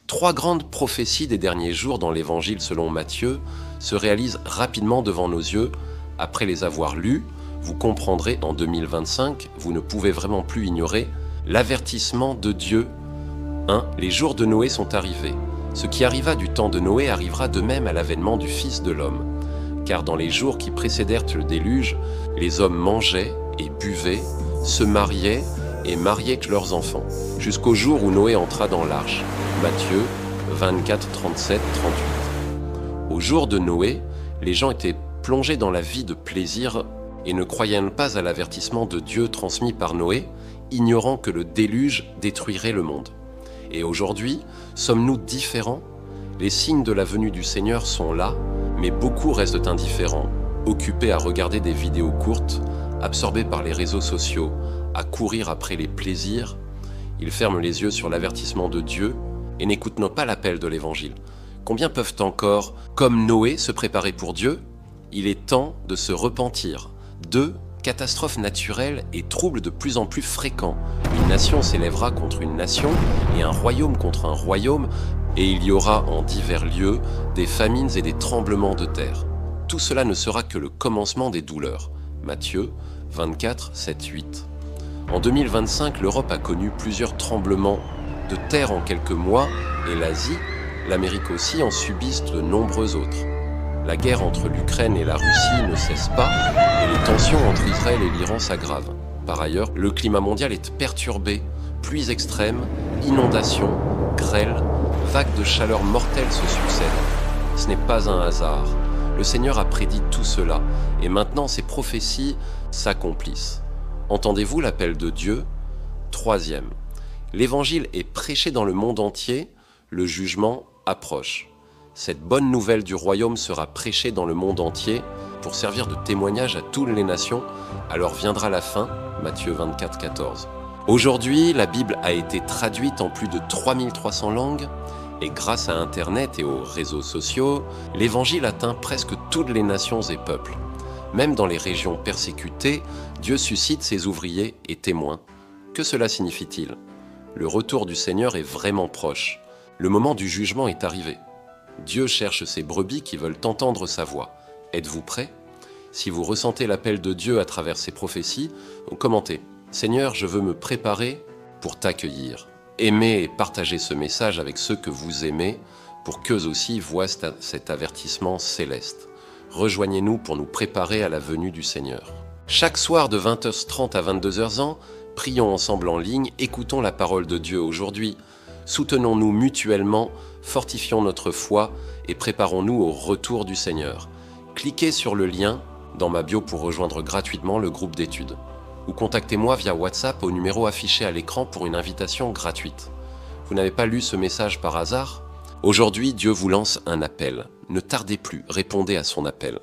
Trois grandes prophéties des derniers jours dans l'Évangile selon Matthieu se réalisent rapidement devant nos yeux. Après les avoir lues, vous comprendrez en 2025, vous ne pouvez vraiment plus ignorer l'avertissement de Dieu. 1. Les jours de Noé sont arrivés. Ce qui arriva du temps de Noé arrivera de même à l'avènement du Fils de l'homme. Car dans les jours qui précédèrent le déluge, les hommes mangeaient et buvaient, se mariaient et mariaient leurs enfants, jusqu'au jour où Noé entra dans l'arche. Matthieu 24, 37, 38. Au jour de Noé, les gens étaient plongés dans la vie de plaisir et ne croyant pas à l'avertissement de Dieu transmis par Noé, ignorant que le déluge détruirait le monde. Et aujourd'hui, sommes-nous différents? Les signes de la venue du Seigneur sont là, mais beaucoup restent indifférents, occupés à regarder des vidéos courtes, absorbés par les réseaux sociaux, à courir après les plaisirs. Ils ferment les yeux sur l'avertissement de Dieu et n'écoutent pas l'appel de l'Évangile. Combien peuvent encore, comme Noé, se préparer pour Dieu? Il est temps de se repentir. 2. Catastrophes naturelles et troubles de plus en plus fréquents. Une nation s'élèvera contre une nation et un royaume contre un royaume, et il y aura en divers lieux des famines et des tremblements de terre. Tout cela ne sera que le commencement des douleurs. Matthieu 24, 7, 8. En 2025, l'Europe a connu plusieurs tremblements de terre en quelques mois, et l'Asie, l'Amérique aussi, en subissent de nombreux autres. La guerre entre l'Ukraine et la Russie ne cesse pas, et les tensions entre Israël et l'Iran s'aggravent. Par ailleurs, le climat mondial est perturbé. Pluies extrêmes, inondations, grêles, vagues de chaleur mortelles se succèdent. Ce n'est pas un hasard. Le Seigneur a prédit tout cela, et maintenant ces prophéties s'accomplissent. Entendez-vous l'appel de Dieu? 3. L'Évangile est prêché dans le monde entier, le jugement approche. Cette bonne nouvelle du royaume sera prêchée dans le monde entier pour servir de témoignage à toutes les nations, alors viendra la fin, Matthieu 24, 14. Aujourd'hui, la Bible a été traduite en plus de 3300 langues, et grâce à Internet et aux réseaux sociaux, l'Évangile atteint presque toutes les nations et peuples. Même dans les régions persécutées, Dieu suscite ses ouvriers et témoins. Que cela signifie-t-il? Le retour du Seigneur est vraiment proche. Le moment du jugement est arrivé. Dieu cherche ses brebis qui veulent entendre sa voix. Êtes-vous prêts? Si vous ressentez l'appel de Dieu à travers ces prophéties, commentez. Seigneur, je veux me préparer pour t'accueillir. Aimez et partagez ce message avec ceux que vous aimez pour qu'eux aussi voient cet avertissement céleste. Rejoignez-nous pour nous préparer à la venue du Seigneur. Chaque soir de 20h30 à 22h, prions ensemble en ligne, écoutons la parole de Dieu aujourd'hui. Soutenons-nous mutuellement, fortifions notre foi et préparons-nous au retour du Seigneur. Cliquez sur le lien dans ma bio pour rejoindre gratuitement le groupe d'études. Ou contactez-moi via WhatsApp au numéro affiché à l'écran pour une invitation gratuite. Vous n'avez pas lu ce message par hasard? Aujourd'hui, Dieu vous lance un appel. Ne tardez plus, répondez à son appel.